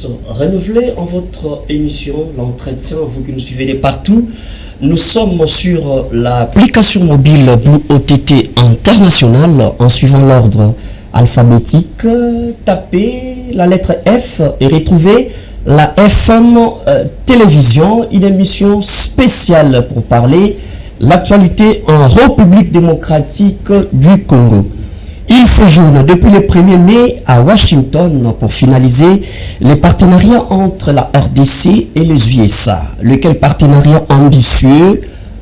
Renouvelé en votre émission, l'entretien, vous qui nous suivez de partout. Nous sommes sur l'application mobile Blue OTT International en suivant l'ordre alphabétique. Tapez la lettre F et retrouvez la FM Télévision, une émission spéciale pour parler l'actualité en République démocratique du Congo. Il séjourne depuis le 1er mai à Washington pour finaliser les partenariats entre la RDC et les USA, lequel partenariat ambitieux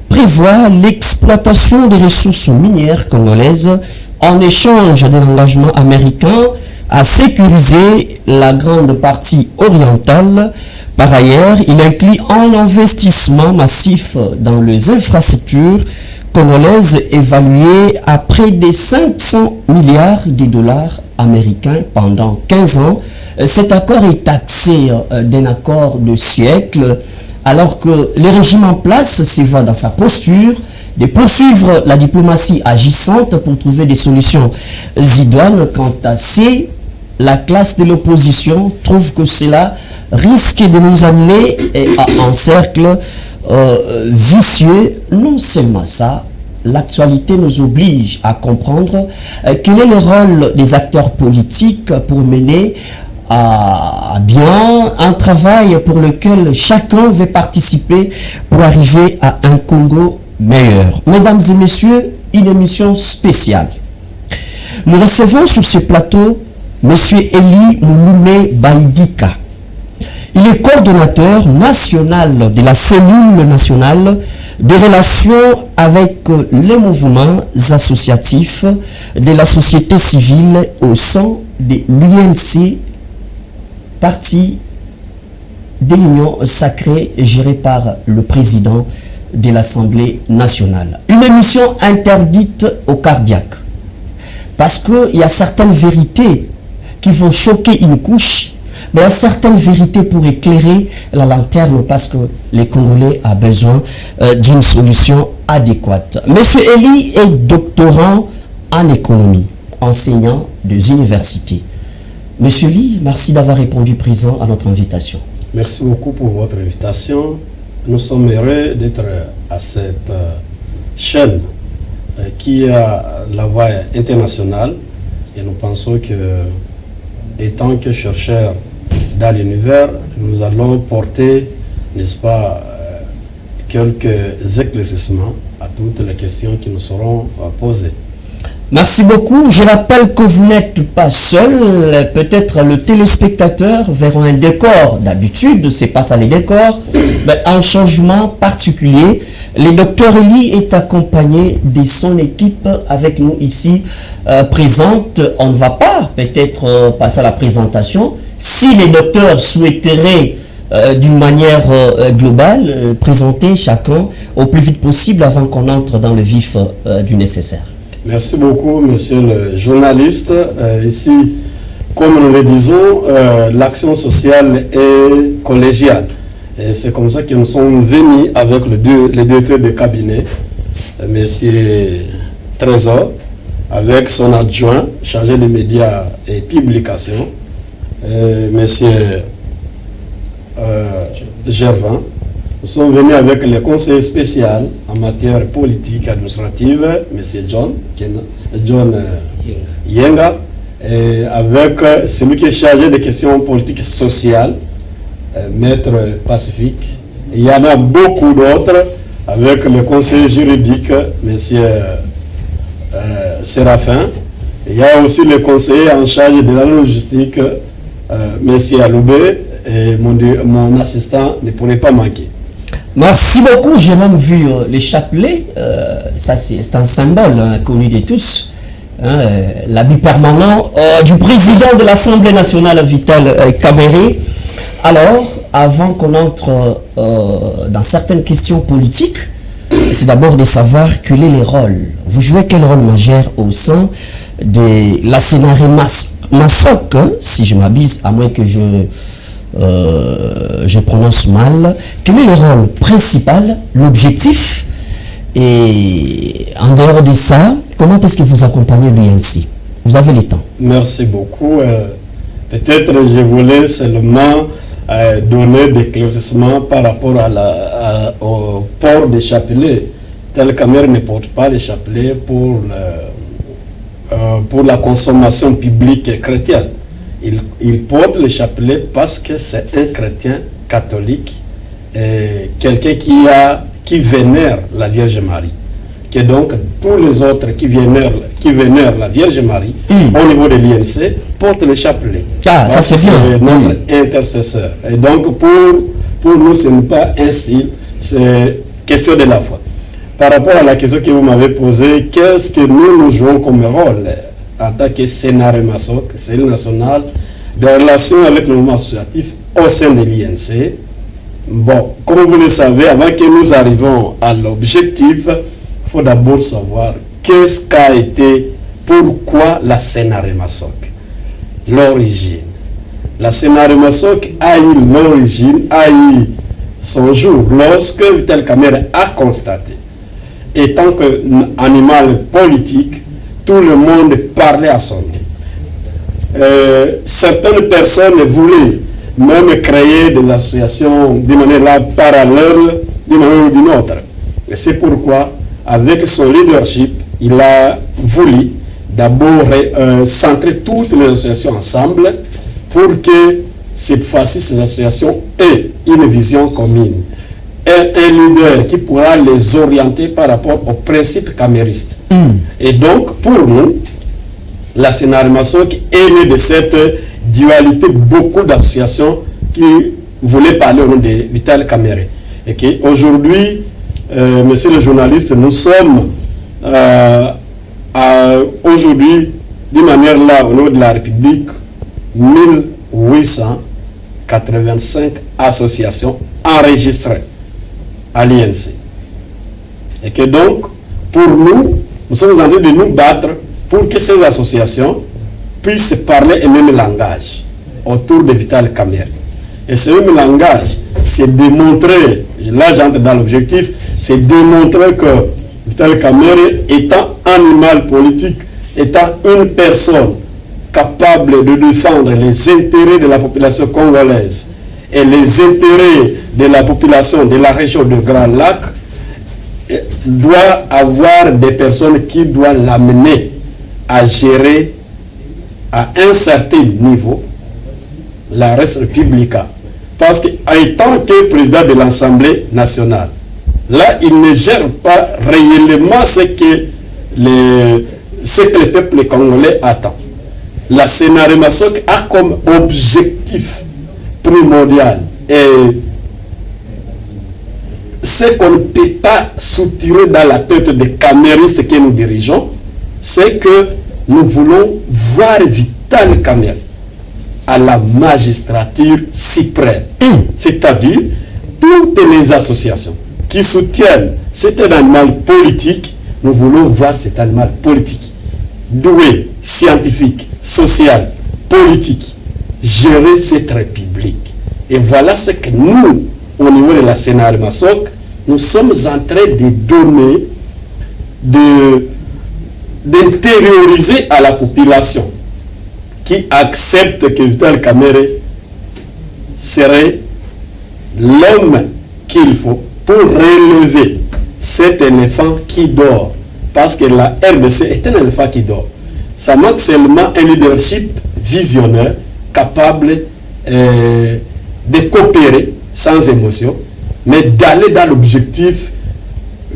prévoit l'exploitation des ressources minières congolaises en échange de l'engagement américain à sécuriser la grande partie orientale. Par ailleurs, il inclut un investissement massif dans les infrastructures congolaise évaluée à près de 500 milliards de dollars américains pendant 15 ans. Cet accord est taxé d'un accord de siècle, alors que le régime en place se voit dans sa posture de poursuivre la diplomatie agissante pour trouver des solutions idoines. Quant à ces, la classe de l'opposition trouve que cela risque de nous amener à un cercle vicieux. Non seulement ça, l'actualité nous oblige à comprendre quel est le rôle des acteurs politiques pour mener à bien un travail pour lequel chacun veut participer pour arriver à un Congo meilleur. Mesdames et messieurs, une émission spéciale. Nous recevons sur ce plateau M. Eli Mouloumé Baïdika. Il est coordonnateur national de la cellule nationale de relations avec les mouvements associatifs de la société civile au sein de l'UNC, parti de l'Union sacrée gérée par le président de l'Assemblée nationale. Une émission interdite aux cardiaques parce qu'il y a certaines vérités qui vont choquer une couche, mais il y a certaines vérités pour éclairer la lanterne parce que les Congolais ont besoin d'une solution adéquate. Monsieur Eli est doctorant en économie, enseignant des universités. Monsieur Eli, merci d'avoir répondu présent à notre invitation. Merci beaucoup pour votre invitation. Nous sommes heureux d'être à cette chaîne qui a la voix internationale et nous pensons que, étant que chercheurs dans l'univers, nous allons porter, n'est-ce pas, quelques éclaircissements à toutes les questions qui nous seront posées. Merci beaucoup. Je rappelle que vous n'êtes pas seul. Peut-être le téléspectateur verra un décor. D'habitude, c'est pas ça les décors, mais un changement particulier. Le docteur Eli est accompagné de son équipe avec nous ici présente. On ne va pas peut-être passer à la présentation. Si les docteurs souhaiteraient d'une manière globale présenter chacun au plus vite possible avant qu'on entre dans le vif du nécessaire. Merci beaucoup, monsieur le journaliste. Ici, comme nous le disons, l'action sociale est collégiale. Et c'est comme ça que nous sommes venus avec les directeurs de cabinet, monsieur Trésor, avec son adjoint, chargé des médias et publications, monsieur Gervin. Nous sommes venus avec le conseiller spécial en matière politique et administrative, M. John Yenga, et avec celui qui est chargé des questions politiques et sociales, Maître Pacifique. Il y en a beaucoup d'autres avec le conseiller juridique, M. Séraphin. Il y a aussi le conseiller en charge de la logistique, M. Aloubé, et mon assistant ne pourrait pas manquer. Merci beaucoup. J'ai même vu les chapelets. Ça, c'est un symbole connu de tous. L'habit permanent du président de l'Assemblée nationale, Vital Kamerhe. Alors, avant qu'on entre dans certaines questions politiques, c'est d'abord de savoir quel est le rôle. Vous jouez quel rôle majeur au sein de la scénario Massoc, si je m'abuse, à moins que je prononce mal. Quel est le rôle principal, l'objectif, et en dehors de ça, comment est-ce que vous accompagnez l'UNC? Vous avez le temps. Merci beaucoup. Peut-être je voulais seulement donner des éclaircissements par rapport au port des chapelets. Tel Cameroun ne porte pas les chapelets pour la consommation publique chrétienne. Il porte les chapelets parce que c'est un chrétien catholique, quelqu'un qui vénère la Vierge Marie. Que donc tous les autres qui vénèrent la Vierge Marie au niveau de l'INC portent le chapelet. Ah, ça c'est bien. Notre intercesseur. Et donc pour nous, ce n'est pas un style, c'est question de la foi. Par rapport à la question que vous m'avez posée, qu'est-ce que nous jouons comme rôle en tant que Sénaré Massoc, cellule nationale de relations avec le mouvement associatif au sein de l'INC? Bon, comme vous le savez, avant que nous arrivions à l'objectif, il faut d'abord savoir qu'est-ce qu'a été, pourquoi la Sénaré Massoc, l'origine. La Sénaré Massoc a eu l'origine, a eu son jour lorsque Vital Kamerhe a constaté, étant qu'animal politique, tout le monde parlait à son nom. Certaines personnes voulaient même créer des associations d'une manière parallèle, d'une manière ou d'une autre. Et c'est pourquoi, avec son leadership, il a voulu d'abord centrer toutes les associations ensemble pour que cette fois-ci, ces associations aient une vision commune. Et un leader qui pourra les orienter par rapport aux principes caméristes. Et donc, pour nous, la Sénaré Massoc est née de cette dualité, beaucoup d'associations qui voulaient parler au nom de Vital Kamerhe. Et qu'aujourd'hui, monsieur le journaliste, nous sommes aujourd'hui, d'une manière là, au niveau de la République, 1885 associations enregistrées à l'INC. Et que donc, pour nous, nous sommes en train de nous battre pour que ces associations puissent parler un même langage autour de Vital Kamerhe. Et ce même langage, c'est démontrer, là j'entre dans l'objectif, c'est démontrer que Vital Kamerhe, étant animal politique, étant une personne capable de défendre les intérêts de la population congolaise et les intérêts de la population de la région de Grand Lac, doit avoir des personnes qui doivent l'amener à gérer à un certain niveau la res publica. Parce qu'étant que président de l'Assemblée nationale, là, il ne gère pas réellement ce que le peuple congolais attend. La Sénaré Massoc a comme objectif primordial et ce qu'on ne peut pas soutirer dans la tête des caméristes que nous dirigeons, c'est que nous voulons voir Vital Kamerhe à la magistrature suprême. C'est-à-dire, toutes les associations qui soutiennent cet animal politique, nous voulons voir cet animal politique, doué, scientifique, social, politique, gérer cette république. Et voilà ce que nous, au niveau de la Sénaré Massoc, nous sommes en train de donner, d'intérioriser à la population qui accepte que Vital Kamerhe serait l'homme qu'il faut pour relever cet éléphant qui dort. Parce que la RDC est un éléphant qui dort. Ça manque seulement un leadership visionnaire capable de coopérer sans émotion, mais d'aller dans l'objectif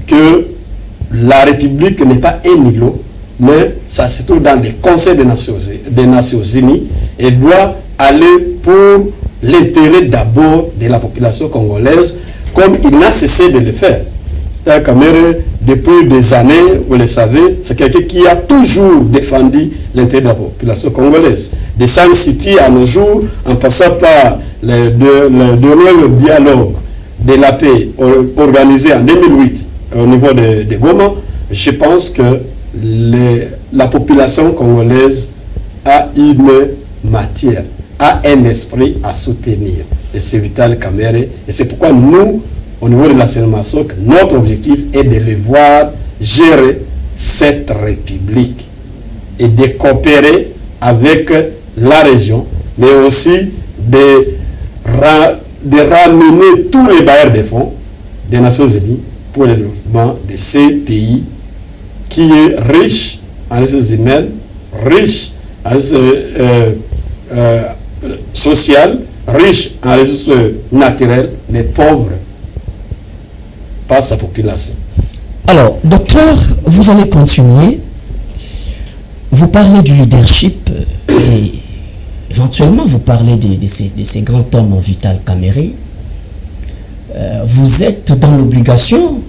que la République n'est pas un îlot, mais ça se trouve dans les conseils des Nations Unies et doit aller pour l'intérêt d'abord de la population congolaise, comme il n'a cessé de le faire. Vital Kamerhe, depuis des années, vous le savez, c'est quelqu'un qui a toujours défendu l'intérêt de la population congolaise. De Sun City à nos jours, en passant par le dialogue de la paix organisé en 2008 au niveau de Goma, je pense que la population congolaise a une matière, a un esprit à soutenir. Et c'est Vital Kamerhe. Et c'est pourquoi nous, au niveau de la Sénaré Massoc, notre objectif est de les voir gérer cette république et de coopérer avec la région, mais aussi de ramener tous les bailleurs de fonds des Nations Unies pour le développement de ces pays qui est riche en ressources humaines, riche en ressources sociales, riche en ressources naturelles, mais pauvre par sa population. Alors, docteur, vous allez continuer. Vous parlez du leadership et éventuellement vous parlez de ces grands hommes Vital Kamerhe. Vous êtes dans l'obligation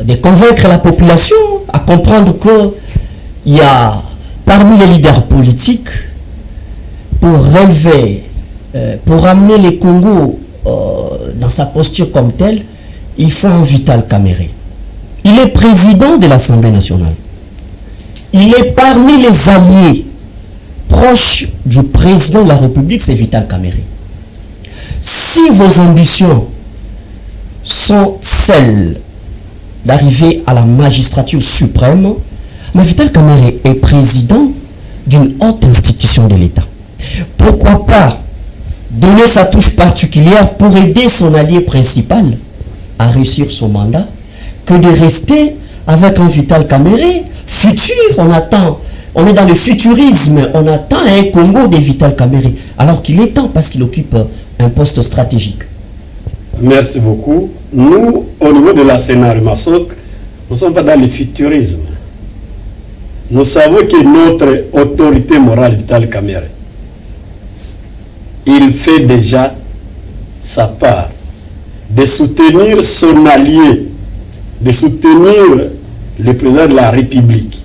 de convaincre la population à comprendre qu'il y a parmi les leaders politiques pour relever, pour amener les Congos dans sa posture comme telle, il faut un Vital Kamerhe. Il est président de l'Assemblée nationale. Il est parmi les alliés proches du président de la République, c'est Vital Kamerhe. Si vos ambitions sont celles d'arriver à la magistrature suprême, mais Vital Kamerhe est président d'une haute institution de l'État. Pourquoi pas donner sa touche particulière pour aider son allié principal à réussir son mandat, que de rester avec un Vital Kamerhe futur. On est dans le futurisme, on attend un Congo de Vital Kamerhe, alors qu'il est temps parce qu'il occupe un poste stratégique. Merci beaucoup. Nous, au niveau de la Sénat Masok, nous ne sommes pas dans le futurisme. Nous savons que notre autorité morale, Vital Kamerhe, il fait déjà sa part de soutenir son allié, de soutenir le président de la République.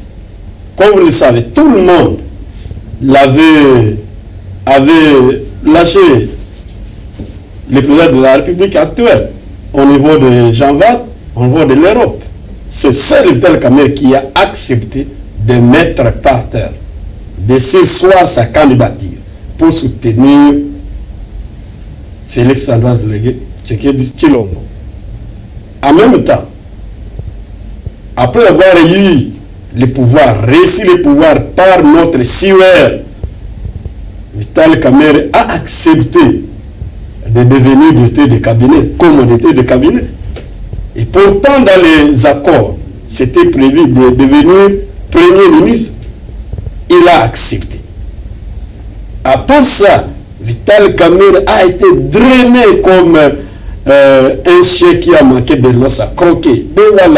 Comme vous le savez, tout le monde avait lâché le président de la République actuelle au niveau de Jean-Val, au niveau de l'Europe. C'est seul Vital Kamerhe qui a accepté de mettre par terre, de s'asseoir sa candidature pour soutenir Félix Antoine Tshisekedi Tshilombo. En même temps, après avoir eu le pouvoir, réussi le pouvoir par notre sieur, Vital Kamerhe a accepté de devenir directeur de cabinet, commanditaire de cabinet. Et pourtant, dans les accords, c'était prévu de devenir Premier ministre. Il a accepté. À part ça, Vital Kamerhe a été drainé comme un chien qui a manqué de l'os à croquer devant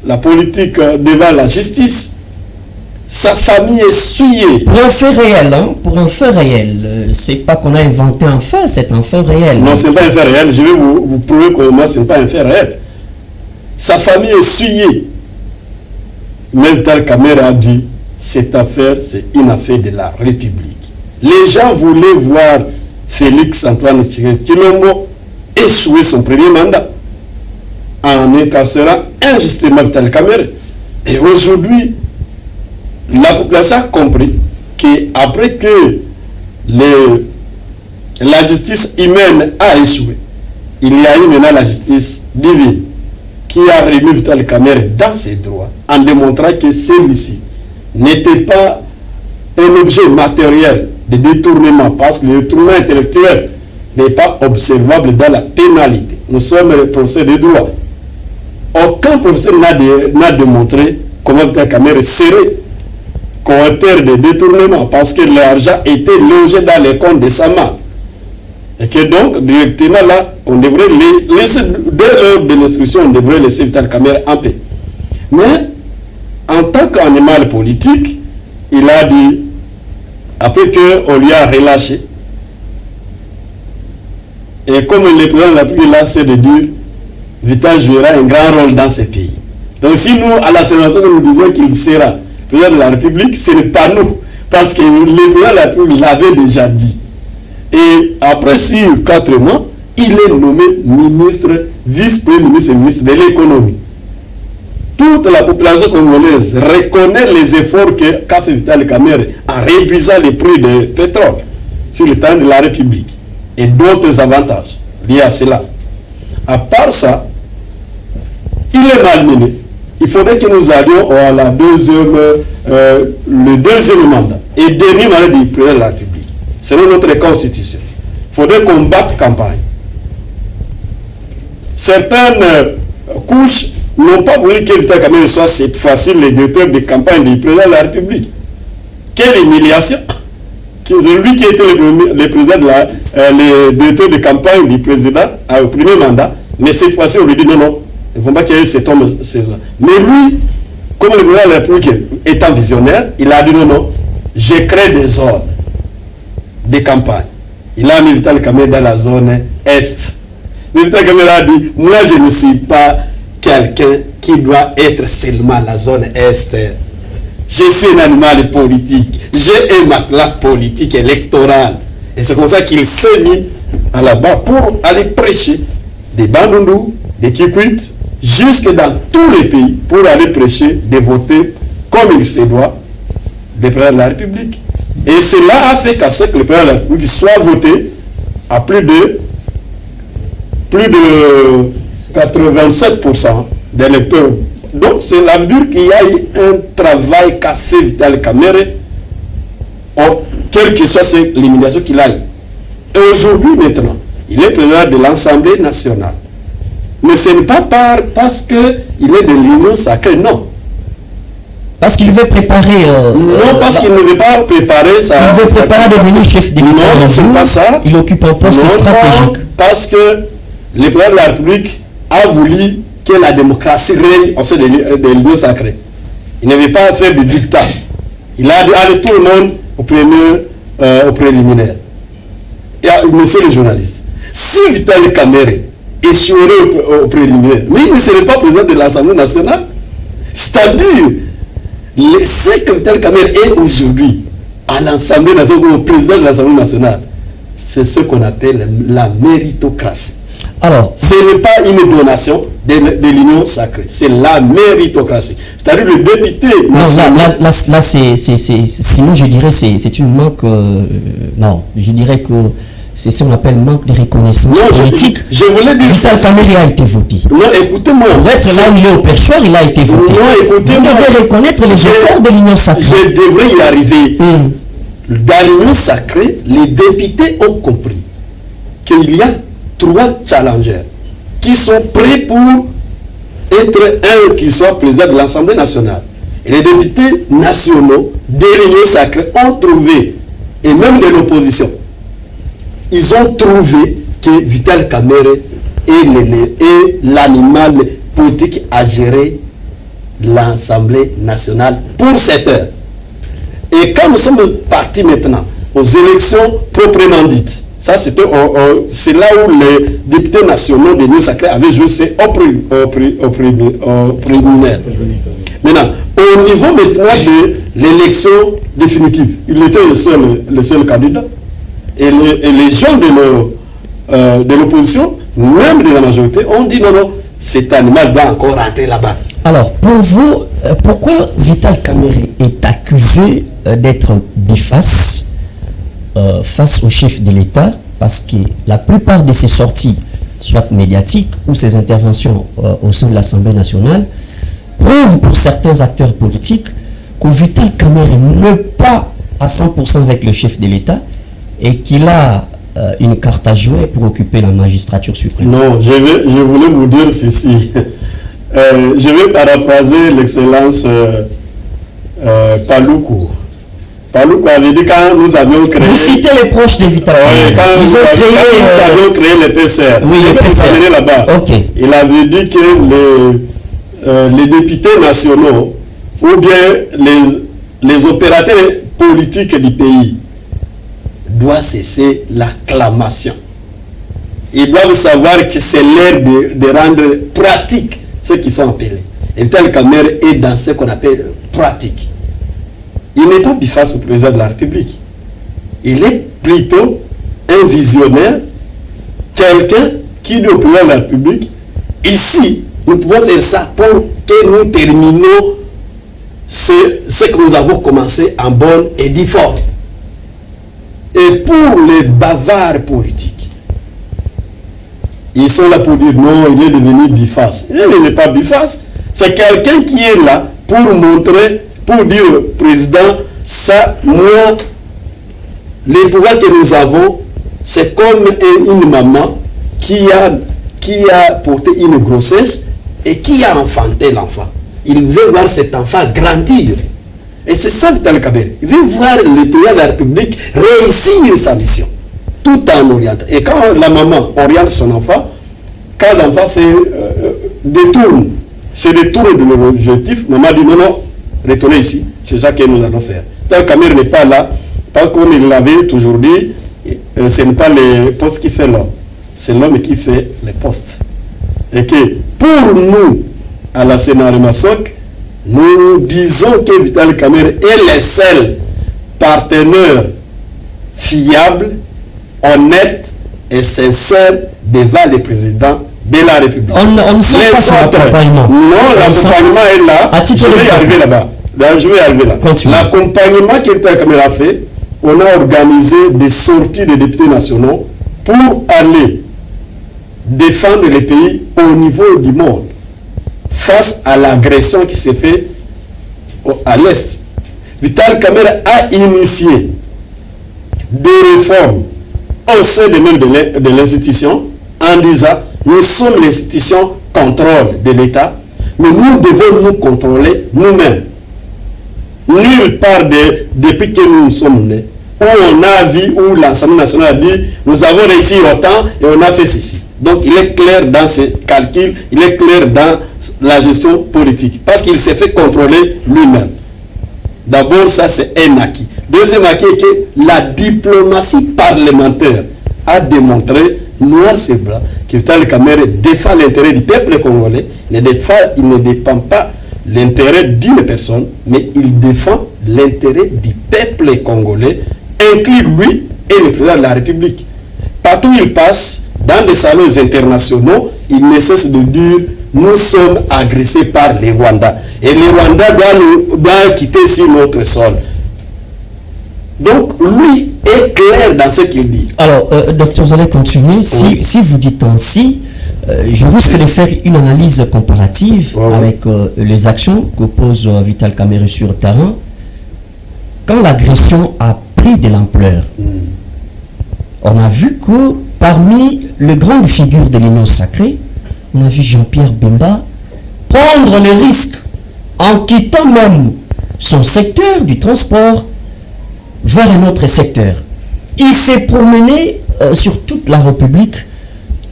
la politique, devant la justice. Sa famille est souillée. Pour un fait réel, hein? Pour un fait réel. C'est pas qu'on a inventé un fait, c'est un fait réel. Non, c'est pas un fait réel. Je vais vous prouver que moi, ce n'est pas un fait réel. Sa famille est souillée. Même Vital Kamerhe a dit, cette affaire, c'est une affaire de la République. Les gens voulaient voir Félix Antoine Tshilombo échouer son premier mandat en incarcérant injustement Vital Kamerhe. Et aujourd'hui, la population a compris qu'après que la justice humaine a échoué, il y a eu maintenant la justice divine qui a remis Vital Kamerhe dans ses droits en démontrant que celui-ci n'était pas un objet matériel de détournement, parce que le détournement intellectuel n'est pas observable dans la pénalité. Nous sommes les professeurs de droit. Aucun professeur n'a démontré comment Vital Kamerhe serait coauteur de détournement, parce que l'argent était logé dans les comptes de Sama. Et que donc, directement là, on devrait laisser, dès l'heure de l'instruction, on devrait laisser Vital Kamerhe en paix. Mais, en tant qu'animal politique, il a dit, après qu'on lui a relâché, et comme le président de la République là, c'est de dire, Vital jouera un grand rôle dans ce pays. Donc si nous, à la sénation, nous disons qu'il sera président de la République, ce n'est pas nous, parce que le président de la République l'avait déjà dit. Et après, sur 4 mois, il est nommé ministre, vice-premier ministre et ministre de l'économie. Toute la population congolaise reconnaît les efforts qu'a fait Vital Kamerhe en réduisant les prix du pétrole sur le temps de la République et d'autres avantages liés à cela. À part ça, il est malmené. Il faudrait que nous allions à la deuxième le deuxième mandat et dernier mandat du président de la République, selon notre constitution, il faudrait qu'on batte campagne. Certaines couches n'ont pas voulu que Vital Kamerhe soit cette fois-ci le directeur de campagne du président de la République. Quelle humiliation! C'est lui qui était le président le directeur de campagne du président au premier mandat, mais cette fois-ci on lui dit non, il ne faut pas qu'il y ait cet homme. Mais lui, comme le président de la République étant visionnaire, il a dit non, je crée des zones de campagne. Il a mis Vital Kamerhe dans la zone Est. Mais Vital Kamerhe a dit, moi je ne suis pas quelqu'un qui doit être seulement la zone Est. Je suis un animal politique. J'ai un matelas politique électoral. Et c'est comme ça qu'il s'est mis à la barre pour aller prêcher des Bandundu, des Kikwit, jusque dans tous les pays, pour aller prêcher, de voter comme il se doit, le président de la République. Et cela a fait qu'à ce que le président de la République soit voté à plus de 87% d'électeurs. Donc cela veut dire qu'il y a eu un travail qu'a fait Vital Kamerhe, quelle que soit l'élimination qu'il a eu. Et aujourd'hui maintenant, il est président de l'Assemblée nationale. Mais ce n'est pas parce qu'il est de l'Union sacrée, non. Parce qu'il veut préparer... non, parce qu'il ne veut pas préparer ça. Il veut préparer à devenir chef de l'État. Non, c'est pas ça. Il occupe un poste stratégique. Parce que le président de la République a voulu que la démocratie règne au sein de l'Union sacrée. Il ne veut pas faire de dictat. Il a dit allez tout le monde au préliminaire. Et monsieur le journaliste, si Vital Kamerhe échouerait au préliminaire, mais il ne serait pas président de l'Assemblée nationale. C'est-à-dire, ce que Vital Kamerhe est aujourd'hui à l'Assemblée nationale, au président de l'Assemblée nationale, c'est ce qu'on appelle la méritocratie. Alors, ce n'est pas une donation de l'union sacrée, c'est la méritocratie. C'est-à-dire le député... Non, là sinon je dirais c'est une manque... non, je dirais que c'est ce qu'on appelle manque de reconnaissance politique. Je voulais dire... Vital Kamerhe a été voté. Non, écoutez-moi. Pour être là où il est au perchoir, il a été voté. Non, écoutez-moi. Vous devez reconnaître les efforts de l'union sacrée. Je devrais y arriver. Dans l'union sacrée, les députés ont compris qu'il y a 3 challengers qui sont prêts pour être un qui soit président de l'Assemblée nationale. Et les députés nationaux de l'Union sacrée ont trouvé, et même de l'opposition, ils ont trouvé que Vital Kamerhe est l'animal politique à gérer l'Assemblée nationale pour cette heure. Et quand nous sommes partis maintenant aux élections proprement dites, ça c'était c'est là où les députés nationaux de l'Union sacrée avaient joué au préliminaire. Maintenant, au niveau maintenant de l'élection définitive, il était le seul candidat. Et les gens de l'opposition, même de la majorité, ont dit non, cet animal doit encore rentrer là-bas. Alors, pour vous, pourquoi Vital Kamerhe est accusé d'être biface face au chef de l'État? Parce que la plupart de ses sorties, soit médiatiques ou ses interventions au sein de l'Assemblée nationale, prouvent pour certains acteurs politiques que Vital Kamerhe n'est pas à 100% avec le chef de l'État et qu'il a une carte à jouer pour occuper la magistrature suprême. Non, je voulais vous dire ceci. Je vais paraphraser l'excellence Paluku. Paluku avait dit quand nous avions créé... Vous citez les proches de Vital Kamerhe. Quand nous avions créé le PCR. Oui, le PCR. Là-bas. Okay. Il avait dit que les députés nationaux ou bien les opérateurs politiques du pays doivent cesser l'acclamation. Ils doivent savoir que c'est l'heure de rendre pratique ce qu'ils sont appelés. Et Vital Kamerhe est dans ce qu'on appelle pratique. Il n'est pas biface au président de la République. Il est plutôt un visionnaire, quelqu'un qui dit au président de la République, ici, nous pouvons faire ça pour que nous terminions ce que nous avons commencé en bonne et due forme. Et pour les bavards politiques, ils sont là pour dire non, il est devenu biface. Il n'est pas biface. C'est quelqu'un qui est là pour montrer pour dire au président, ça, moi, les pouvoirs que nous avons, c'est comme une maman qui a porté une grossesse et qui a enfanté l'enfant. Il veut voir cet enfant grandir. Et c'est ça Vital Kamerhe. Il veut voir le président de la République réussir sa mission, tout en orientant. Et quand la maman oriente son enfant, quand l'enfant fait détourne, c'est détourne de l'objectif, maman dit non, retournez ici, c'est ça que nous allons faire. Vital Kamerhe n'est pas là, parce qu'on l'avait toujours dit, ce n'est pas les postes qui fait l'homme, c'est l'homme qui fait les postes. Et que pour nous, à la Sénat Massoc, nous disons que Vital Kamerhe est le seul partenaire fiable, honnête et sincère devant le président de la République. On ne sait pas son accompagnement. Non, l'accompagnement est là. Je vais arriver là-bas. Je vais arriver là. L'accompagnement que Vital Kamerhe a fait, on a organisé des sorties de députés nationaux pour aller défendre les pays au niveau du monde face à l'agression qui s'est faite à l'Est. Vital Kamerhe a initié des réformes au sein de l'institution en disant nous sommes l'institution contrôle de l'État, mais nous devons nous contrôler nous-mêmes. Nulle part depuis que nous sommes nés, où on a vu, où l'Assemblée nationale a dit nous avons réussi autant et on a fait ceci. Donc il est clair dans ses calculs, il est clair dans la gestion politique, parce qu'il s'est fait contrôler lui-même. D'abord, ça c'est un acquis. Deuxième acquis est que la diplomatie parlementaire a démontré, noir sur blanc, que Vital Kamerhe défend l'intérêt du peuple congolais. Il ne dépend pas l'intérêt d'une personne, mais il défend l'intérêt du peuple congolais, inclus lui et le président de la République. Partout où il passe, dans des salons internationaux, il ne cesse de dire nous sommes agressés par les Rwandais. Et les Rwandais doivent quitter sur notre sol. Donc, lui est clair dans ce qu'il dit. Alors, docteur, vous allez continuer. Si vous dites ainsi, je risque de faire une analyse comparative avec les actions que pose Vital Kamerhe sur le terrain. Quand l'agression a pris de l'ampleur, on a vu que parmi les grandes figures de l'Union sacrée, on a vu Jean-Pierre Bemba prendre le risque, en quittant même son secteur du transport, vers un autre secteur. Il s'est promené sur toute la République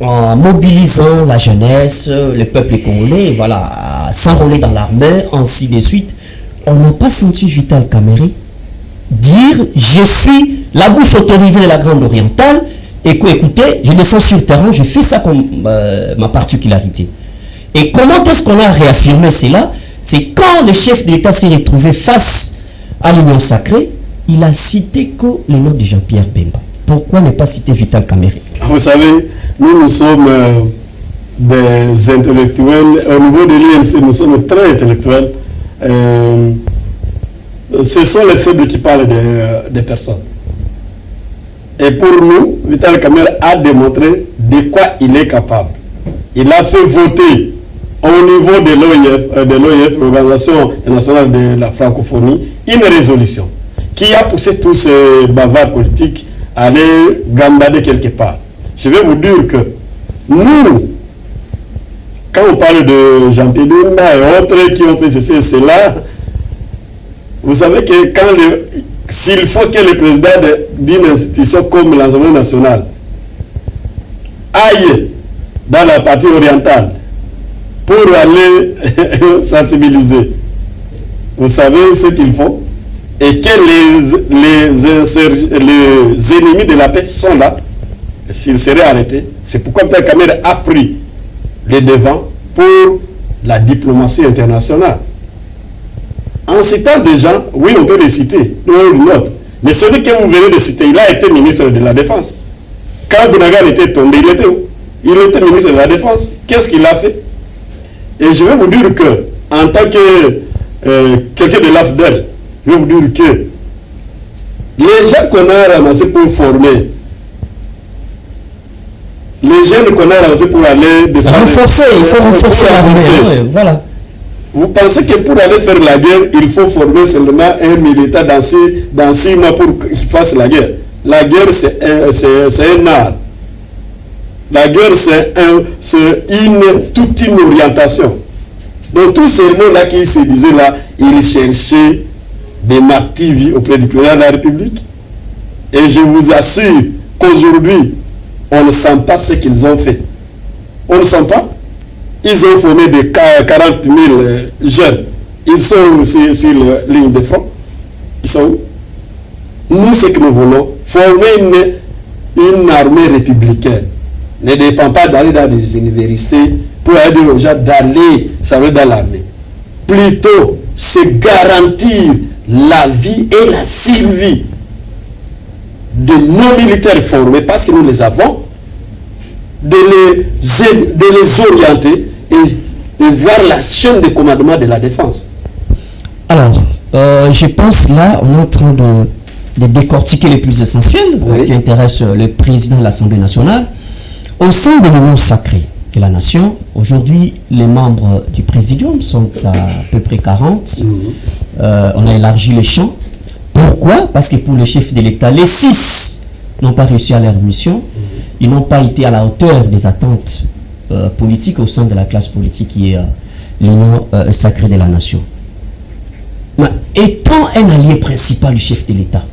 en mobilisant la jeunesse, le peuple congolais, voilà, à s'enrôler dans l'armée, ainsi de suite. On n'a pas senti Vital Kamerhe dire je suis la bouche autorisée de la Grande Orientale et que écoutez, je descends sur le terrain, je fais ça comme ma particularité. Et comment est-ce qu'on a réaffirmé cela? C'est quand le chef de l'État s'est retrouvé face à l'Union sacrée, il a cité que le nom de Jean-Pierre Bemba. Pourquoi ne pas citer Vital Kamerhe? Vous savez, nous sommes des intellectuels. Au niveau de l'INC, nous sommes très intellectuels. Ce sont les faibles qui parlent des personnes. Et pour nous, Vital Kamerhe a démontré de quoi il est capable. Il a fait voter au niveau de l'OIF, l'Organisation internationale de la francophonie, une résolution qui a poussé tous ces bavards politiques à aller gambader quelque part. Je vais vous dire que nous, quand on parle de Jean-Pierre Bemba et autres qui ont fait ceci et cela, vous savez que s'il faut que le président d'une institution comme l'Assemblée nationale aille dans la partie orientale pour aller sensibiliser, vous savez ce qu'ils font, et que les ennemis de la paix sont là, s'ils seraient arrêtés. C'est pourquoi Vital Kamerhe a pris le devant pour la diplomatie internationale. En citant des gens, oui, on peut les citer, l'autre. Mais celui que vous venez de citer, il a été ministre de la Défense. Quand Bounagan était tombé, il était où? Il était ministre de la Défense. Qu'est-ce qu'il a fait? Et je vais vous dire que, en tant que quelqu'un de l'AFDEL, je vais vous dire que les gens qu'on a ramassés pour former, les jeunes qu'on a ramassés pour aller... Renforcer, il faut renforcer l'armée. Voilà. Vous pensez que pour aller faire la guerre, il faut former seulement un militaire dans 6 mois pour qu'il fasse la guerre. La guerre, c'est un art. La guerre, c'est toute une orientation. Donc tous ces mots-là qui se disaient là, ils cherchaient des martyrs auprès du président de la République. Et je vous assure qu'aujourd'hui, on ne sent pas ce qu'ils ont fait. On ne sent pas. Ils ont formé des 40 000 jeunes. Ils sont sur la ligne de front. Ils sont où? Nous, ce que nous voulons, former une armée républicaine. Ne dépend pas d'aller dans des universités pour aider aux gens d'aller dans l'armée. Plutôt, c'est garantir la vie et la survie de nos militaires formés, parce que nous les avons, de les orienter et voir la chaîne de commandement de la défense. Alors, je pense là, on est en train de décortiquer les plus essentiels qui intéressent le président de l'Assemblée nationale. Au sein de l'Union sacrée de la nation, aujourd'hui, les membres du présidium sont à peu près 40. On a élargi le champ. Pourquoi? Parce que pour le chef de l'État, les 6 n'ont pas réussi à leur mission. Ils n'ont pas été à la hauteur des attentes politiques au sein de la classe politique qui est l'Union sacrée de la nation. Mais étant un allié principal du chef de l'État,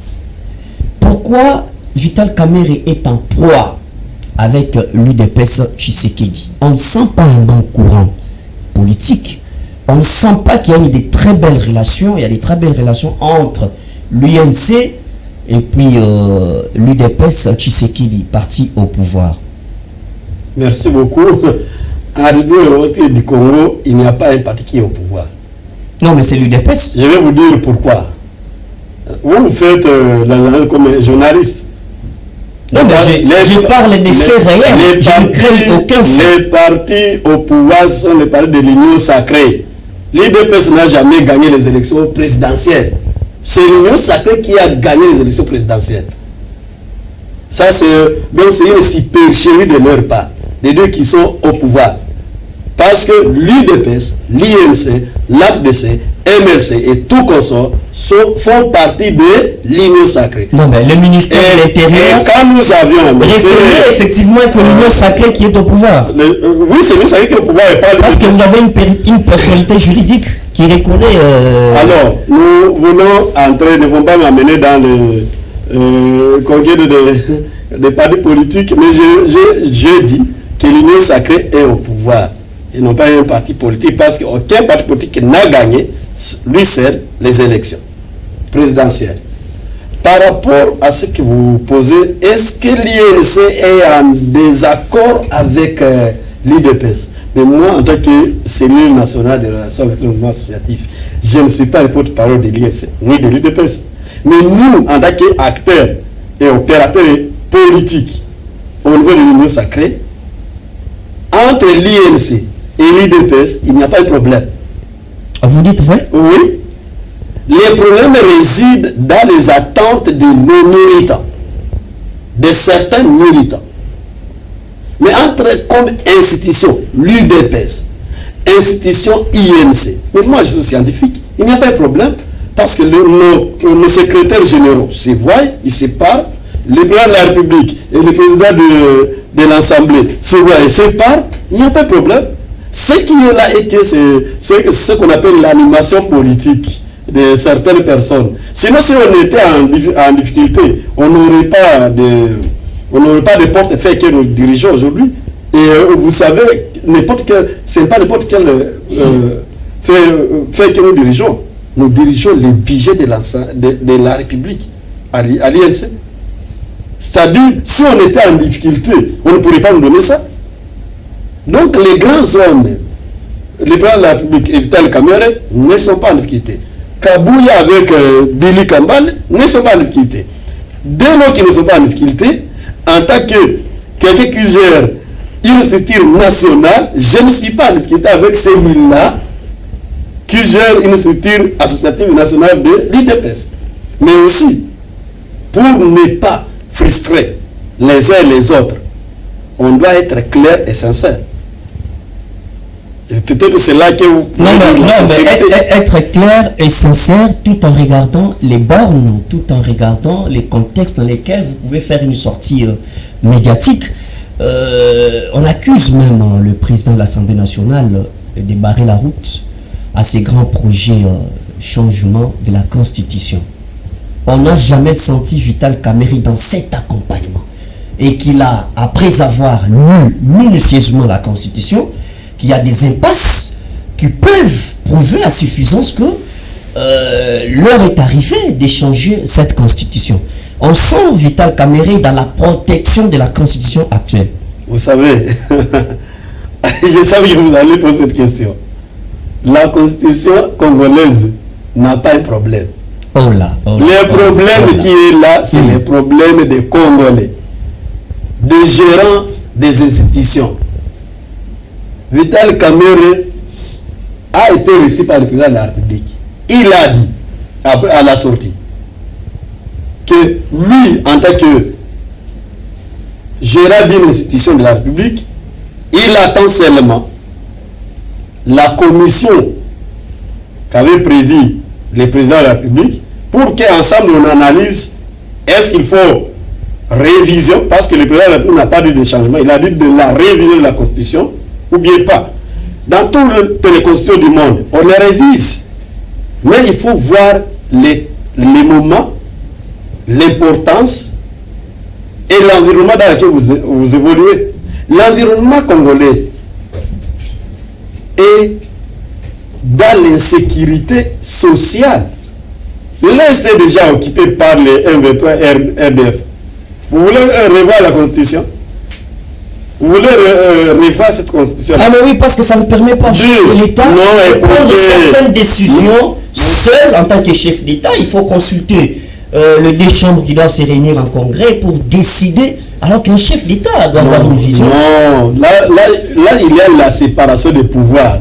pourquoi Vital Kamerhe est en proie avec l'UDPS Tshisekedi? On ne sent pas un bon courant politique. On ne sent pas qu'il y a eu des très belles relations. Il y a des très belles relations entre l'UNC et puis l'UDPS Tshisekedi, parti au pouvoir. Merci beaucoup. Arrivé au côté du Congo, il n'y a pas un parti qui est au pouvoir. Non, mais c'est l'UDPS. Je vais vous dire pourquoi. Vous faites l'analyse comme journaliste. Non, mais je parle des faits réels. Je ne crée aucun fait. Les partis au pouvoir sont les partis de l'Union sacrée. L'UDPS n'a jamais gagné les élections présidentielles. C'est l'Union sacrée qui a gagné les élections présidentielles. Ça, c'est une supercherie de leur part. Les deux qui sont au pouvoir. Parce que l'UDPS, l'INC, l'AFDC, MLC et tout consort font partie de l'Union sacrée. Non, mais le ministère de l'Intérieur. Et quand nous avions. Reconnaît effectivement que l'Union sacrée qui est au pouvoir. Oui, c'est l'Union sacrée qui est au pouvoir. Parce que vous avez une personnalité juridique qui reconnaît. Alors, nous voulons entrer, ne vont pas m'amener dans le conquête des partis politiques, mais je dis que l'Union sacrée est au pouvoir. Et non pas un parti politique, parce qu'aucun parti politique n'a gagné, lui seul, les élections présidentielles. Par rapport à ce que vous posez, est-ce que l'INC est en désaccord avec l'UDPS? Mais moi, en tant que cellule nationale de relations avec le mouvement associatif, je ne suis pas le porte-parole de l'INC, ni de l'UDPS. Mais nous, en tant qu'acteurs et opérateurs politiques au niveau de l'Union sacrée, entre l'INC et l'UDPS, il n'y a pas de problème. Vous dites vrai? Oui. Les problèmes résident dans les attentes de nos militants, de certains militants. Mais entre comme institution, l'UDPS, institution INC, mais moi je suis scientifique, il n'y a pas de problème, parce que nos secrétaires généraux se voient, ils se parlent, le président de la République et le président de l'Assemblée se voient et se parlent, il n'y a pas de problème. Ce qui est là et que c'est ce qu'on appelle l'animation politique de certaines personnes. Sinon, si on était en difficulté, on n'aurait pas de portefeuille que nous dirigeons aujourd'hui. Et vous savez, ce n'est pas n'importe quel fait que nous dirigeons. Nous dirigeons le budget de la République à l'INC. C'est-à-dire, si on était en difficulté, on ne pourrait pas nous donner ça. Donc les grands hommes, le président de la République et Vital Kamerhe ne sont pas en difficulté. Kabouya avec Billy Kambale ne sont pas en difficulté. Dès lors qu'ils ne sont pas en difficulté, en tant que quelqu'un qui gère une structure nationale, je ne suis pas en difficulté avec celui-là qui gère une structure associative nationale de l'IDPS. Mais aussi, pour ne pas frustrer les uns et les autres, on doit être clair et sincère. Peut-être c'est là que vous... Non, mais être clair et sincère tout en regardant les bornes, tout en regardant les contextes dans lesquels vous pouvez faire une sortie médiatique. On accuse même le président de l'Assemblée nationale de barrer la route à ces grands projets changement de la Constitution. On n'a jamais senti Vital Kamerhe dans cet accompagnement. Et qu'il a, après avoir lu minutieusement la Constitution, qu'il y a des impasses qui peuvent prouver à suffisance que l'heure est arrivée d'échanger cette Constitution. On sent Vital Kamerhe dans la protection de la Constitution actuelle. Vous savez, je savais que vous allez poser cette question. La Constitution congolaise n'a pas un problème. Le problème qui est là, c'est le problème des Congolais, des gérants des institutions. Vital Kamerhe a été reçu par le président de la République. Il a dit, après, à la sortie, que lui, en tant que gérant d'une institution de la République, il attend seulement la commission qu'avait prévu le président de la République pour qu'ensemble on analyse est-ce qu'il faut révision, parce que le président de la République n'a pas dit de changement, il a dit de la révision de la Constitution ou bien pas. Dans toutes les constitutions du monde, on les révise, mais il faut voir les moments, l'importance et l'environnement dans lequel vous évoluez. L'environnement congolais est dans l'insécurité sociale. L'Est est déjà occupé par les M23 RDF. Vous voulez revoir la Constitution? Vous voulez refaire cette Constitution? Ah mais oui, parce que ça ne permet pas de l'État de prendre certaines décisions seul en tant que chef d'État. Il faut consulter les deux chambres qui doivent se réunir en congrès pour décider, alors qu'un chef d'État doit avoir une vision. Non, là, il y a la séparation des pouvoirs.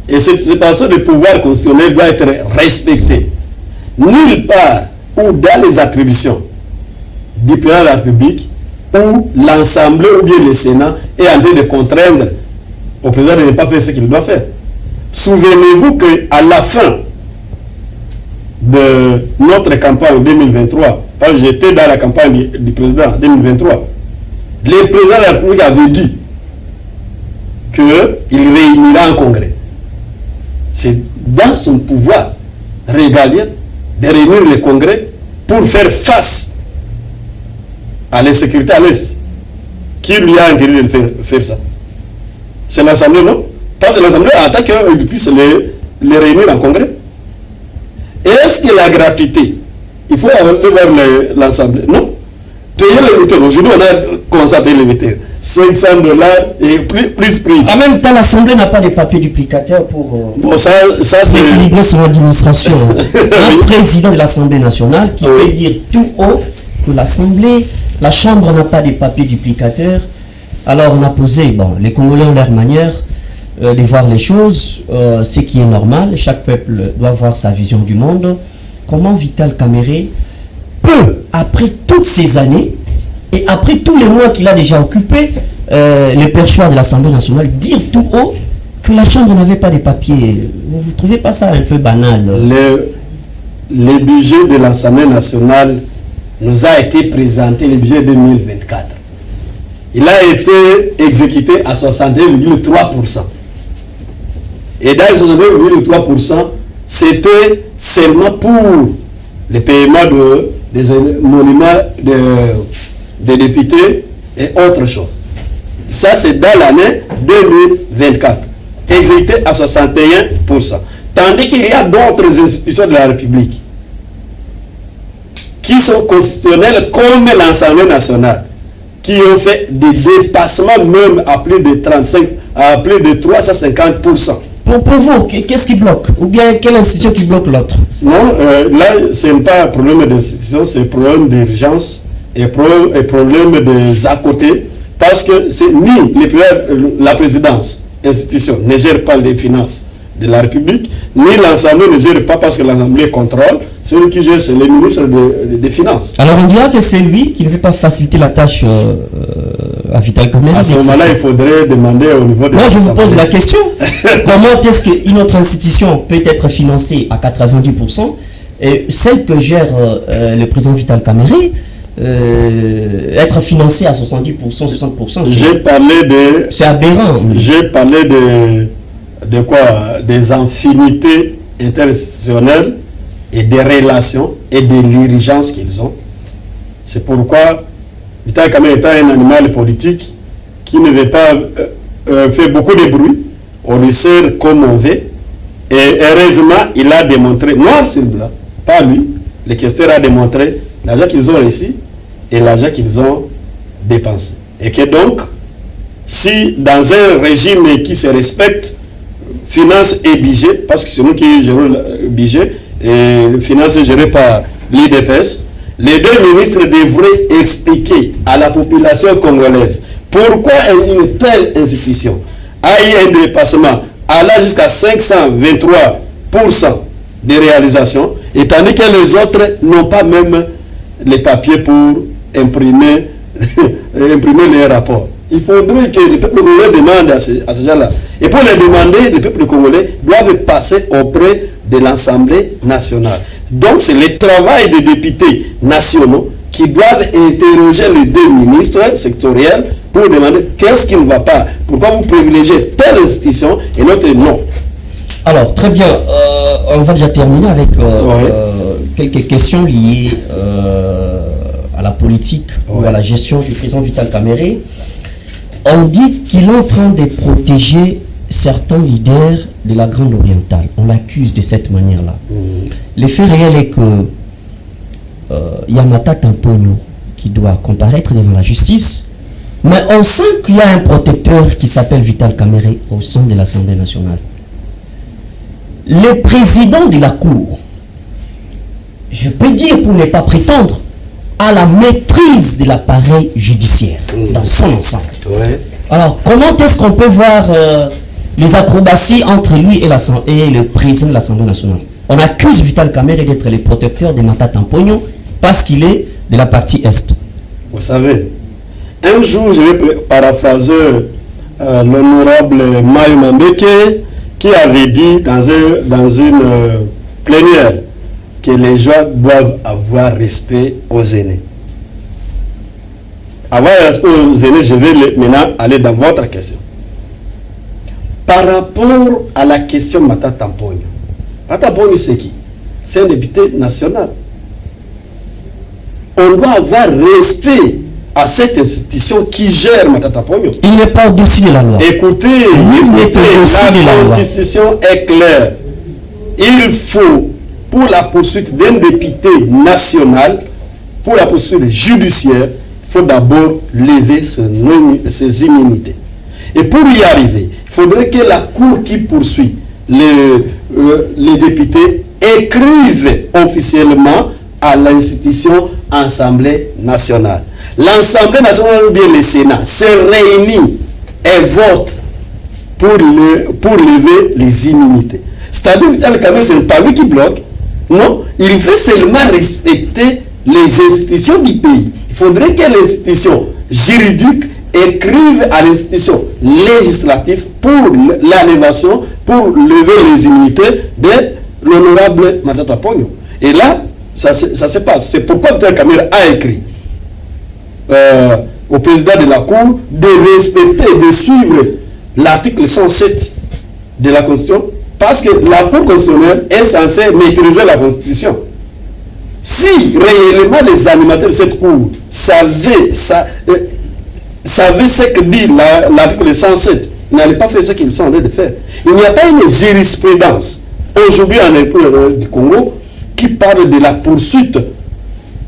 Et cette séparation des pouvoirs constitutionnels doit être respectée. Nulle part ou dans les attributions du président de la République où l'Assemblée ou bien le Sénat est en train de contraindre au président de ne pas faire ce qu'il doit faire. Souvenez-vous qu'à la fin de notre campagne 2023, parce que j'étais dans la campagne du président 2023, le président de la République avait dit qu'il réunira un congrès. C'est dans son pouvoir régalien de réunir le congrès pour faire face à l'insécurité à l'Est. Qui lui a interdit de faire ça? C'est l'Assemblée, non? Parce que l'Assemblée attend qu'il puisse les réunir en congrès. Et est-ce que la gratuité, il faut aller voir l'Assemblée? Non. Payer les militaires. Aujourd'hui, on a commencé à payer les militaires. $500 et plus prix. En même temps, l'Assemblée n'a pas de papier duplicateur pour bon, ça équilibrer son administration. Un président de l'Assemblée nationale qui peut dire tout haut que l'Assemblée, la Chambre n'a pas de papier duplicateur. Alors on a posé, bon, les Congolais ont leur manière de voir les choses, ce qui est normal. Chaque peuple doit avoir sa vision du monde. Comment Vital Kamerhe peut, après toutes ces années, et après tous les mois qu'il a déjà occupé le perchoir de l'Assemblée nationale, dire tout haut que la Chambre n'avait pas de papier? Vous ne trouvez pas ça un peu banal? Le budget de l'Assemblée nationale nous a été présenté, le budget 2024. Il a été exécuté à 61,3%. Et dans les 61,3%, c'était seulement pour les paiements des monuments des députés et autre chose. Ça, c'est dans l'année 2024. Exécuté à 61%. Tandis qu'il y a d'autres institutions de la République qui sont constitutionnelles comme l'Assemblée nationale, qui ont fait des dépassements même à plus de 35, à plus de 350%. Pour vous, qu'est-ce qui bloque? Ou bien quelle institution qui bloque l'autre? Non, là, ce n'est pas un problème d'institution, c'est un problème d'urgence et problème des à côté, parce que c'est ni la présidence, institution, ne gère pas les finances de la République, ni l'Assemblée ne gère pas parce que l'Assemblée contrôle. Celui qui gère, c'est le ministre des Finances. Alors on dira que c'est lui qui ne veut pas faciliter la tâche à Vital Kamerhe. À ce moment-là, il faudrait demander au niveau de... Moi, je vous pose la question. Comment est-ce qu'une autre institution peut être financée à 90% et celle que gère le président Vital Kamerhe être financée à 70%, 60%? J'ai parlé de... C'est aberrant. J'ai parlé de quoi? Des infinités interinstitutionnelles et des relations et de l'urgence qu'ils ont. C'est pourquoi Vital Kamerhe étant un animal politique qui ne veut pas faire beaucoup de bruit, on lui sert comme on veut. Et heureusement, il a démontré, noir sur blanc, pas lui, le questeur a démontré l'argent qu'ils ont réussi et l'argent qu'ils ont dépensé. Et que donc, si dans un régime qui se respecte, finance et budget, parce que c'est nous qui gérons le budget, et le finance est géré par l'IDPS, les deux ministres devraient expliquer à la population congolaise pourquoi une telle institution a eu un dépassement allant jusqu'à 523% de réalisation, et tandis que les autres n'ont pas même les papiers pour imprimer les rapports. Il faudrait que le peuple congolais demande à ce genre-là. Et pour les demander, le peuple congolais doit passer auprès de l'Assemblée nationale. Donc c'est le travail des députés nationaux qui doivent interroger les deux ministres sectoriels pour demander qu'est-ce qui ne va pas. Pourquoi vous privilégiez telle institution et l'autre non? Alors, très bien. On va déjà terminer avec quelques questions liées à la politique ou à la gestion du président Vital Kamerhe. On dit qu'il est en train de protéger certains leaders de la Grande Orientale. On l'accuse de cette manière-là. Le fait réel est que Yamata Tamponyo qui doit comparaître devant la justice, mais on sent qu'il y a un protecteur qui s'appelle Vital Kamerhe au sein de l'Assemblée nationale. Le président de la Cour, je peux dire pour ne pas prétendre, à la maîtrise de l'appareil judiciaire dans son ensemble. Alors, comment est-ce qu'on peut voir les acrobaties entre lui et le président de l'Assemblée nationale? On accuse Vital Kamerhe d'être le protecteur de Yamata Tamponyo parce qu'il est de la partie Est. Vous savez, un jour, je vais paraphraser l'honorable Mayo Mambeke qui avait dit dans une plénière que les gens doivent avoir respect aux aînés. Avoir respect aux aînés, je vais maintenant aller dans votre question. Par rapport à la question Yamata Tamponyo, Yamata Tamponyo c'est qui? C'est un député national. On doit avoir respect à cette institution qui gère Yamata Tamponyo. Il n'est pas au-dessus de la loi. Écoutez, la Constitution est claire. Il faut, pour la poursuite d'un député national, pour la poursuite judiciaire, il faut d'abord lever ses immunités. Et pour y arriver, il faudrait que la Cour qui poursuit les députés écrive officiellement à l'institution Assemblée nationale. L'Assemblée nationale ou bien le Sénat se réunit et vote pour lever les immunités. C'est-à-dire Vital Kamerhe, ce n'est pas lui qui bloque. Non, il veut seulement respecter les institutions du pays. Il faudrait que les institutions juridiques écrivent à l'institution législative pour l'élévation, pour lever les immunités de l'honorable Yamata Tamponyo. Et là, ça se passe. C'est pourquoi Vital Kamerhe a écrit au président de la Cour de respecter, de suivre l'article 107 de la Constitution, parce que la Cour constitutionnelle est censée maîtriser la Constitution. Si réellement les animateurs de cette Cour savaient ce que dit l'article 107, ils n'allaient pas faire ce qu'ils sont en train de faire. Il n'y a pas une jurisprudence aujourd'hui en République du Congo qui parle de la poursuite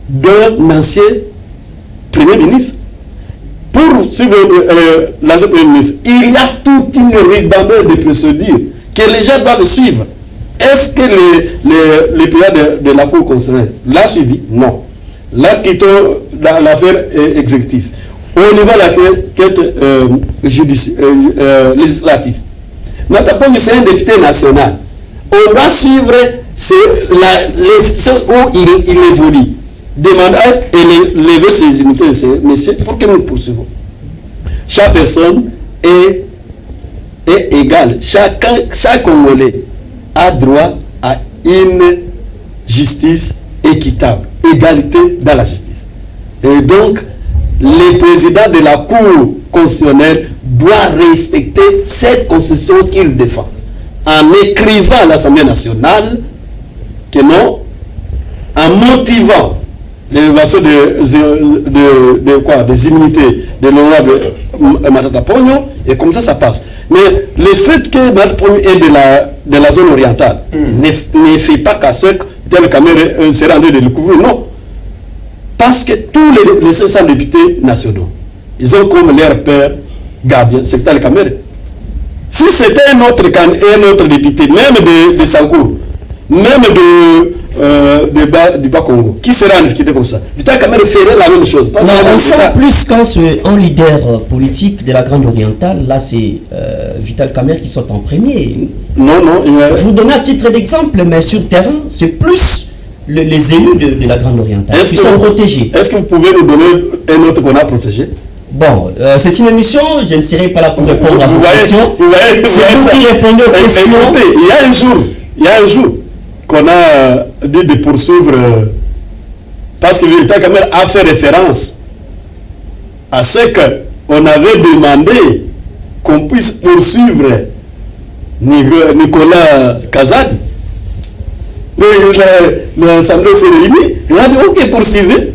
d'un ancien Premier ministre. Pour suivre l'ancien Premier ministre, il y a toute une ribambelle de procédures que les gens doivent suivre. Est-ce que les pays de la Cour constitutionnelle l'a suivi? Non. Là, quittons l'affaire exécutive. Au niveau de la quête législative, Yamata Tamponyo, c'est un député national. On doit suivre l'institution où il évolue. Demander et lever ses immunités, messieurs, pour que nous poursuivons. chaque personne est égale. Chaque Congolais a droit à une justice équitable, égalité dans la justice. Et donc, le président de la Cour constitutionnelle doit respecter cette constitution qu'il défend, en écrivant à l'Assemblée nationale que non, en motivant l'élévation des immunités de l'honorable Matata Pogno, et comme ça passe. Mais le fait que Matata Pogno est de la zone orientale ne fait pas qu'à ce que tel Kamere s'est rendu de le couvrir, non. Parce que tous les 500 députés nationaux, ils ont comme leur père gardien, c'est Vital Kamerhe. Si c'était un autre député, même de Sankour, même du Bas-Congo, qui serait en difficulté comme ça? Vital Kamerhe ferait la même chose. Non, on sent plus quand un leader politique de la Grande Orientale, là c'est Vital Kamerhe qui sort en premier. Non. Vous donnez à titre d'exemple, mais sur le terrain, c'est plus les élus de la Grande Orientale qui sont protégés. Est-ce que vous pouvez nous donner un autre qu'on a protégé? Bon, c'est une émission, je ne serai pas là pour répondre à vos questions. C'est vous qui répondez aux questions. Écoutez, il y a un jour qu'on a dit de poursuivre, parce que Vital Kamerhe a fait référence à ce qu'on avait demandé qu'on puisse poursuivre Nicolas Kazadi. L'Assemblée s'est réunie, il a dit ok, poursuivez.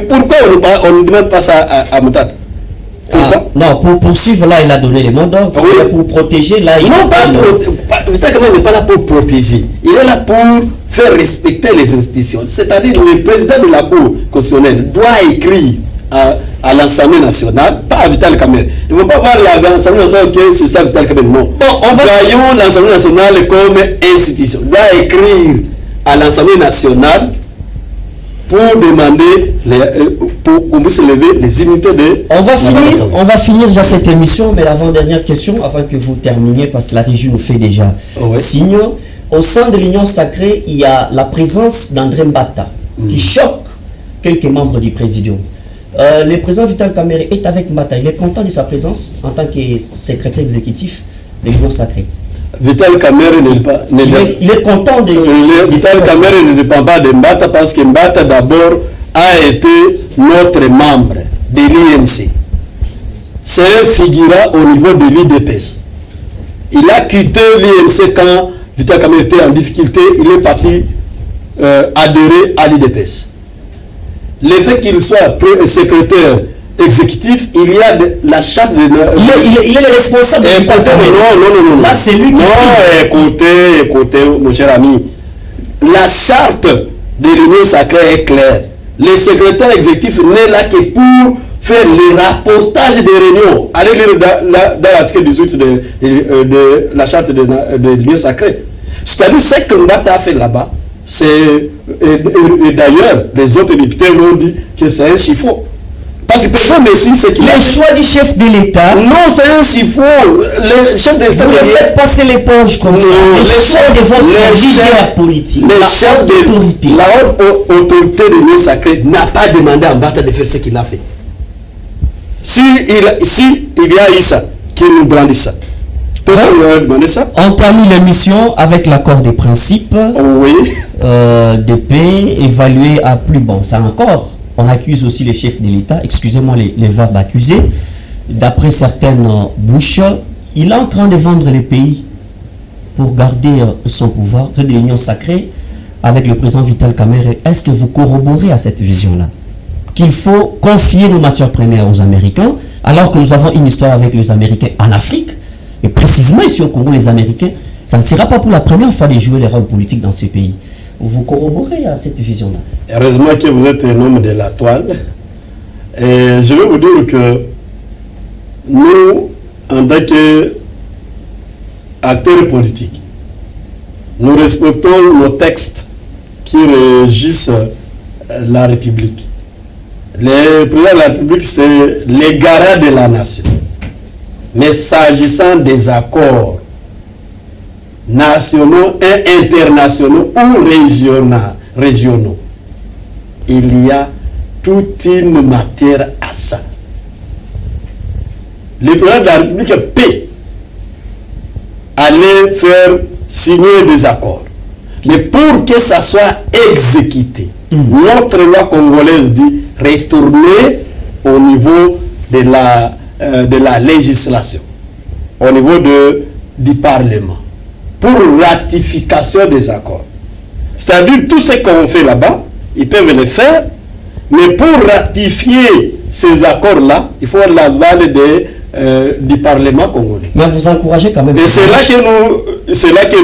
Pourquoi on ne demande pas ça à Moutad? Non, pour poursuivre, là, il a donné les mots d'ordre. Oui. Pour protéger, là, il non, Vital Kamerhe n'est pas là pour protéger. Il est là pour faire respecter les institutions. C'est-à-dire le président de la Cour constitutionnelle doit écrire à l'Assemblée nationale, pas à Vital Kamerhe. Ils ne vont pas voir l'Assemblée nationale que c'est ça Vital Kamerhe. Non. Voyons l'Assemblée nationale comme institution. Il doit écrire à l'Assemblée nationale pour demander pour qu'on puisse lever les immunités de... On va finir déjà cette émission, mais l'avant-dernière question, avant que vous terminiez, parce que la régie nous fait déjà signe. Au sein de l'Union sacrée, il y a la présence d'André Mbata, qui choque quelques membres du présidium. Le président Vital Kamerhe est avec Mbata. Il est content de sa présence en tant que secrétaire exécutif de l'Union sacrée. Vital Kamerhe il est content de... Vital Kamerhe ne dépend pas de Mbata parce que Mbata d'abord a été notre membre de l'INC. C'est un figurant au niveau de l'IDPS. Il a quitté l'INC quand Vital Kamerhe était en difficulté. Il est parti adhérer à l'IDPS. Le fait qu'il soit secrétaire exécutif, il y a la charte de... Il est le responsable de Vital Kamerhe. Non. Là, c'est lui qui... Non, écoutez, mon cher ami. La charte de l'Union sacrée est claire. Le secrétaire exécutif n'est là que pour faire les rapportages des réunions. Allez lire dans l'article 18 de la charte de l'Union sacrée. C'est-à-dire ce que Mbata a fait là-bas, et d'ailleurs, les autres députés l'ont dit que c'est un chiffon. Parce que personne ne suit ce qu'il a. Le choix du chef de l'État. Non, c'est un chiffon. Le chef de l'État. Vous ne faites passer l'éponge comme ça. Le chef de votre leader politique. Le chef de l'autorité. La haute autorité de l'Union sacrée n'a pas demandé à Mbata de faire ce qu'il a fait. Si il y a eu ça, qu'il nous brandit ça. On termine l'émission avec l'accord des principes de paix évalué à plus bon. Ça encore. On accuse aussi les chefs de l'État, excusez-moi les verbes accusés. D'après certaines bouches, il est en train de vendre les pays pour garder son pouvoir. Vous êtes de l'Union sacrée avec le président Vital Kamerhe. Est-ce que vous corroborez à cette vision-là qu'il faut confier nos matières premières aux Américains, alors que nous avons une histoire avec les Américains en Afrique, et précisément ici au Congo, les Américains, ça ne sera pas pour la première fois de jouer les rôles politiques dans ce pays. Vous corroborez à cette vision-là? Heureusement que vous êtes un homme de la toile. Et je vais vous dire que nous, en tant qu'acteurs politiques, nous respectons nos textes qui régissent la République. Le président de la République, c'est les garants de la nation. Mais s'agissant des accords nationaux et internationaux ou régionaux, il y a toute une matière à ça. le président de la République peut aller faire signer des accords. Mais pour que ça soit exécuté, notre loi congolaise dit retourner au niveau de la législation, au niveau du Parlement, pour ratification des accords. C'est-à-dire tout ce qu'on fait là-bas, ils peuvent le faire, mais pour ratifier ces accords-là, il faut l'aval du Parlement congolais. Mais vous encouragez quand même. Et c'est là que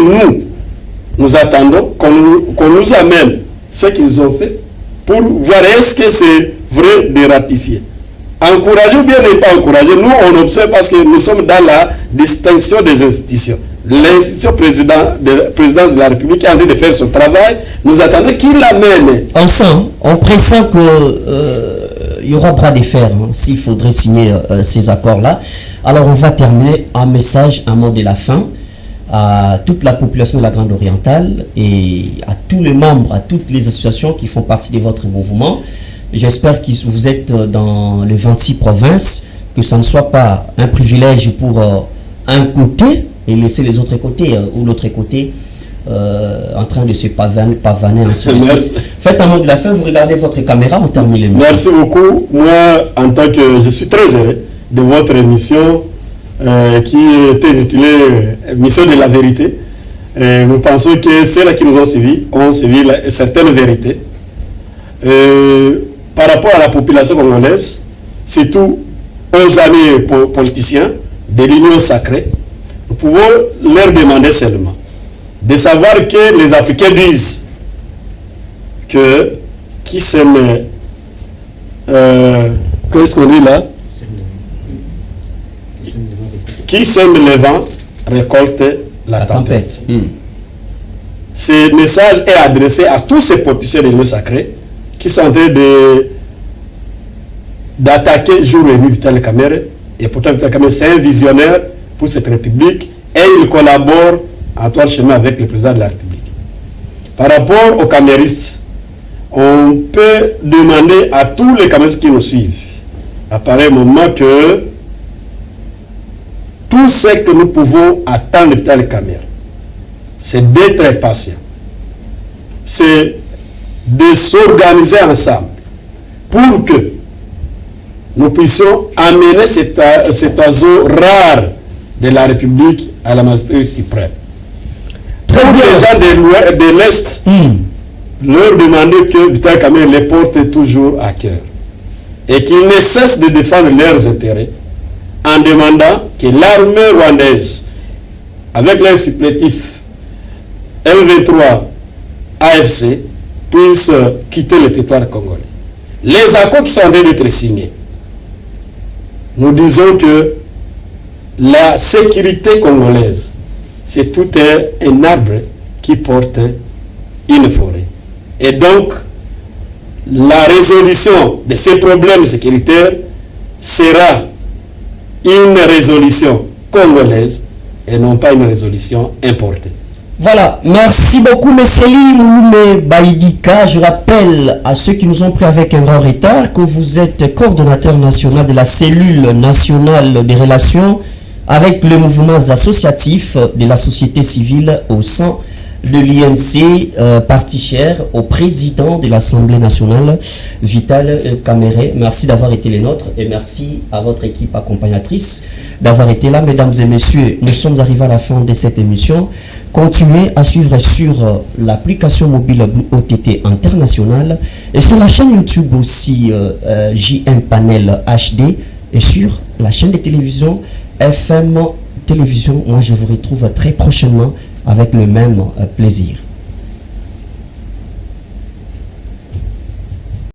nous attendons qu'on nous amène ce qu'ils ont fait pour voir est-ce que c'est vrai de ratifier. Encourager ou bien ne pas encourager, nous on observe parce que nous sommes dans la distinction des institutions. L'institution présidente de la République est en train de faire son travail, nous attendons qu'il l'amène. On pressent qu'il y aura bras de fer s'il faudrait signer ces accords-là. Alors on va terminer un message, un mot de la fin à toute la population de la Grande Orientale et à tous les membres, à toutes les associations qui font partie de votre mouvement. J'espère que vous êtes dans les 26 provinces, que ça ne soit pas un privilège pour un côté et laisser les autres côtés ou l'autre côté en train de se pavaner. Faites un mot de la fin, vous regardez votre caméra, on termine l'émission. Merci beaucoup. Moi, en tant que je suis très heureux de votre émission qui était intitulée Mission de la vérité. Nous pensons que ceux-là qui nous ont suivi certaines vérités. Par rapport à la population congolaise, surtout aux amis politiciens de l'Union sacrée, nous pouvons leur demander seulement de savoir que les Africains disent que qui sème qu'est-ce qu'on dit là? Qui sème le vent récolte la tempête. Ce message est adressé à tous ces politiciens de l'Union sacrée qui sont en train d'attaquer jour et nuit Vital Kamerhe. Et pourtant Vital Kamerhe c'est un visionnaire pour cette République et il collabore en toi chemin avec le président de la République. Par rapport aux caméristes, on peut demander à tous les caméristes qui nous suivent à pareil moment que tout ce que nous pouvons attendre de Vital Kamerhe, c'est d'être patient, c'est de s'organiser ensemble pour que nous puissions amener cet oiseau rare de la République à la majesté suprême. Pour les gens de l'Est, leur demander que Vital Kamerhe les porte toujours à cœur et qu'ils ne cessent de défendre leurs intérêts en demandant que l'armée rwandaise, avec leur supplétif M23 AFC, puisse quitter le territoire congolais. Les accords qui sont en train d'être signés, nous disons que la sécurité congolaise, c'est tout un arbre qui porte une forêt. Et donc, la résolution de ces problèmes sécuritaires sera une résolution congolaise et non pas une résolution importée. Voilà, merci beaucoup Messeli Mouloumé Baïdika. Je rappelle à ceux qui nous ont pris avec un grand retard que vous êtes coordonnateur national de la cellule nationale des relations avec les mouvements associatifs de la société civile au sein de l'INC, parti cher au président de l'Assemblée nationale, Vital Kamerhe. Merci d'avoir été les nôtres et merci à votre équipe accompagnatrice d'avoir été là. Mesdames et messieurs, nous sommes arrivés à la fin de cette émission. Continuez à suivre sur l'application mobile Blue OTT International et sur la chaîne YouTube aussi JM Panel HD et sur la chaîne de télévision FM Télévision. Moi, je vous retrouve très prochainement avec le même plaisir.